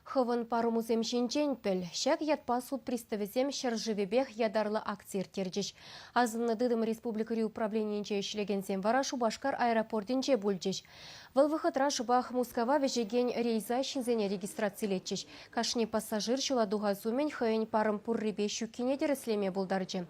Хывын парымузем шинчен піл, шак ятпа суд приставезем шаржывебех ядарлы акциер тердіш. Азынны дыдым республикари управленийінче ішлегенсем вара Шубашкар аэропортинче бульдіш. Выл вахытра Шубах Мускава вежеген рейза шинзене регистрациялетчиш. Кашне пассажир шуладуға зумен хыйын парым пурребе щуккине дереслеме булдарчы.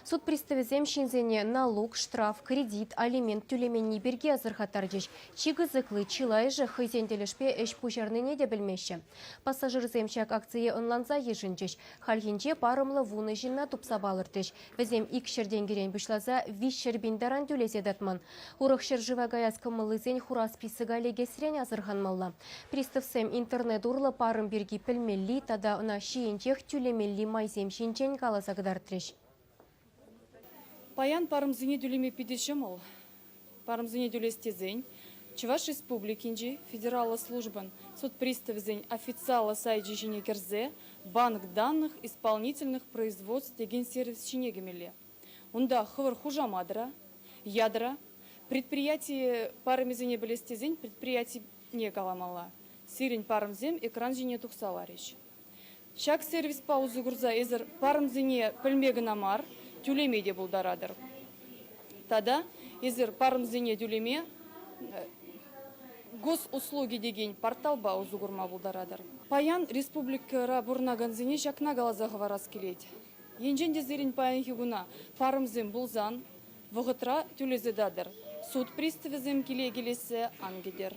Суд приставезем шинзене налог, штраф, кредит, алимент тюлемен неберге азырхатардыш. Чигызыклы чилайжы хыйзенделешпе эш пужарныне де білмеші. Пассажир земшак акция онланза ешінчіш. Хальхинче парымлы вуны жинна тупсабалыртыш. Візем икшерден керен бүшлаза вишшер биндаран тюлезе датман. Урық шыржыва гаяз кымылызен хурас писыга легесрен азырханмалла. Приставсем интернет урлы парым берги пілмелли, тада она шиенчех тюлемелли майзем шинчен каласагдартырыш. Паян парымзыне дүлеме пидешім ол. Парымзыне дүлестезен. Чуваш республикинжи федералы службан суд приставзень официала сайджи жинекерзе банк данных исполнительных производств деген сервис шинегемеле. Унда хывыр хужамадра, ядра, предприятие парымзыне білестезен предприятие не каламала. Сирень парымзем экран жине тухсалариш. Шак сервис паузу гурза эзір парымзыне пілмегінамар тюлемеде булдарадыр. Тада эзір парымзыне тюлеме госуслуги деген портал баузу гурма булдарадыр. Паян республика бурнаганзыне жакна галаза хварас келет. Енжен дезерин паян хигуна парымзым булзан вғытра тюлезедадыр. Суд приставызым келе келесе ангедер.